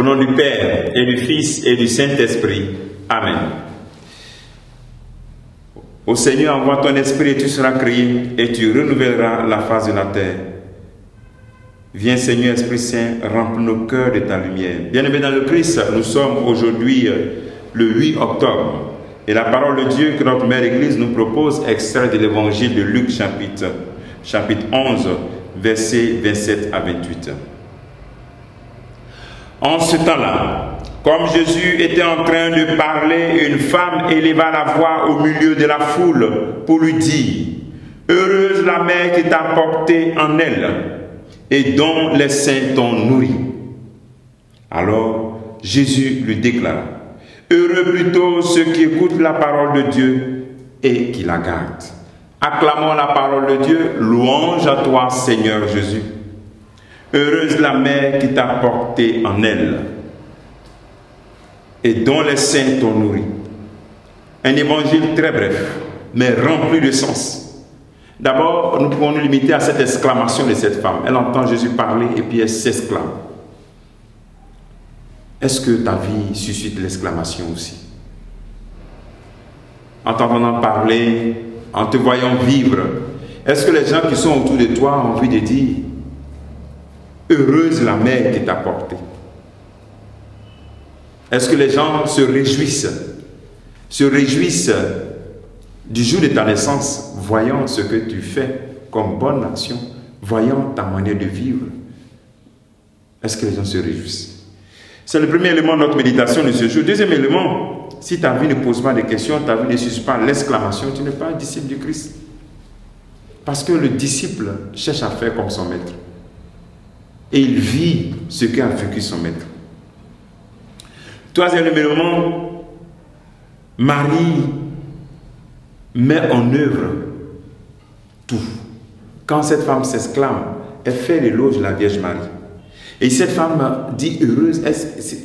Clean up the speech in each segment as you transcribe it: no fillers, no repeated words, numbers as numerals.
Au nom du Père, et du Fils, et du Saint-Esprit. Amen. Ô Seigneur, envoie ton esprit et tu seras créé, et tu renouvelleras la face de la terre. Viens Seigneur, Esprit Saint, remplis nos cœurs de ta lumière. Bien-aimés dans le Christ, nous sommes aujourd'hui le 8 octobre. Et la parole de Dieu que notre Mère Église nous propose, extrait de l'évangile de Luc chapitre 11, versets 27 à 28. En ce temps-là, comme Jésus était en train de parler, une femme éleva la voix au milieu de la foule pour lui dire « Heureuse la mère qui t'a porté en elle et dont les saints t'ont nourri. » Alors Jésus lui déclara « Heureux plutôt ceux qui écoutent la parole de Dieu et qui la gardent. » Acclamons la parole de Dieu, louange à toi Seigneur Jésus. Heureuse la mère qui t'a porté en elle et dont les saints t'ont nourri. Un évangile très bref, mais rempli de sens. D'abord, nous pouvons nous limiter à cette exclamation de cette femme. Elle entend Jésus parler et puis elle s'exclame. Est-ce que ta vie suscite l'exclamation aussi? En t'entendant parler, en te voyant vivre, est-ce que les gens qui sont autour de toi ont envie de dire « Heureuse la mère qui t'a porté » Est-ce que les gens se réjouissent du jour de ta naissance, voyant ce que tu fais comme bonne action, voyant ta manière de vivre? Est-ce que les gens se réjouissent? C'est le premier élément de notre méditation de ce jour. Deuxième élément, si ta vie ne pose pas de questions, ta vie ne suscite pas l'exclamation, tu n'es pas un disciple du Christ. Parce que le disciple cherche à faire comme son maître. Et il vit ce qu'a vécu son maître. Troisième élément, Marie met en œuvre tout. Quand cette femme s'exclame, elle fait l'éloge de la Vierge Marie. Et cette femme dit heureuse,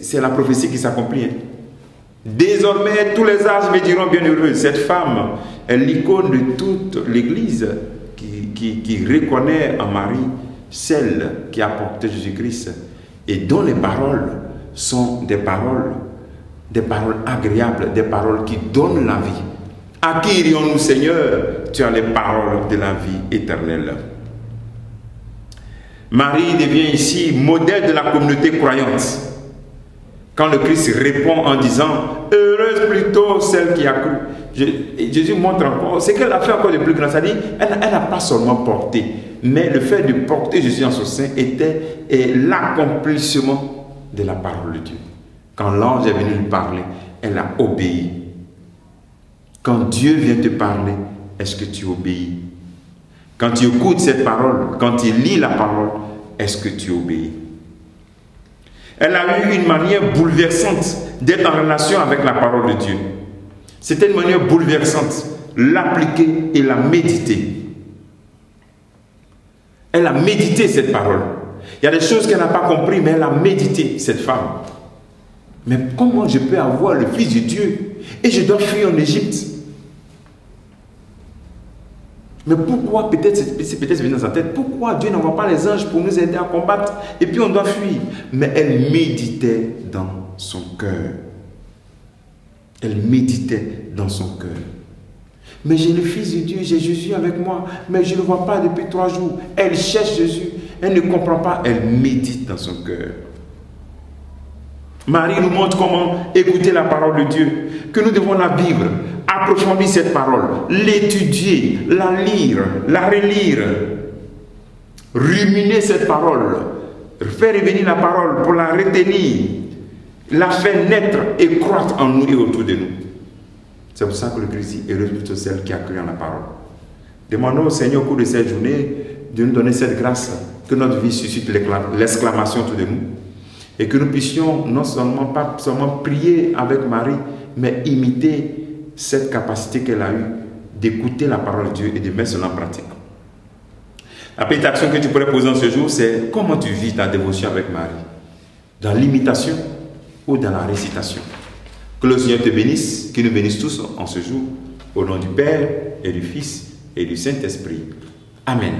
c'est la prophétie qui s'accomplit. Hein. Désormais, tous les âges me diront bienheureuse. Cette femme est l'icône de toute l'Église qui reconnaît en Marie celle qui a porté Jésus-Christ et dont les paroles sont des paroles agréables, des paroles qui donnent la vie. À qui irions-nous, Seigneur? Tu as les paroles de la vie éternelle. Marie devient ici modèle de la communauté croyante. Quand le Christ répond en disant « Heureuse plutôt celle qui a cru ». Jésus montre encore, ce qu'elle a fait encore de plus grand, c'est-à-dire elle n'a pas seulement porté, mais le fait de porter Jésus en son sein était l'accomplissement de la parole de Dieu. Quand l'ange est venu lui parler, elle a obéi. Quand Dieu vient te parler, est-ce que tu obéis? Quand tu écoutes cette parole, quand tu lis la parole, est-ce que tu obéis? Elle a eu une manière bouleversante d'être en relation avec la parole de Dieu. C'était une manière bouleversante, l'appliquer et la méditer. Elle a médité cette parole. Il y a des choses qu'elle n'a pas compris, mais elle a médité, cette femme. Mais comment je peux avoir le Fils de Dieu et je dois fuir en Égypte? Mais pourquoi, peut-être venu dans sa tête, pourquoi Dieu n'envoie pas les anges pour nous aider à combattre et puis on doit fuir? Mais elle méditait dans son cœur. Elle méditait dans son cœur. Mais j'ai le Fils de Dieu, j'ai Jésus avec moi, mais je ne le vois pas depuis 3 jours. Elle cherche Jésus, elle ne comprend pas, elle médite dans son cœur. Marie nous montre comment écouter la parole de Dieu, que nous devons la vivre, approfondir cette parole, l'étudier, la lire, la relire, ruminer cette parole, faire revenir la parole pour la retenir, la faire naître et croître en nous et autour de nous. C'est pour ça que le Christ dit, heureuse plutôt celle qui a cru en la parole. Demandons au Seigneur au cours de cette journée de nous donner cette grâce, que notre vie suscite l'exclamation autour de nous. Et que nous puissions non seulement, pas seulement prier avec Marie, mais imiter cette capacité qu'elle a eue d'écouter la parole de Dieu et de mettre cela en pratique. La petite action que tu pourrais poser en ce jour, c'est comment tu vis ta dévotion avec Marie. Dans l'imitation ou dans la récitation. Que le Seigneur te bénisse, qu'il nous bénisse tous en ce jour, au nom du Père et du Fils et du Saint-Esprit. Amen.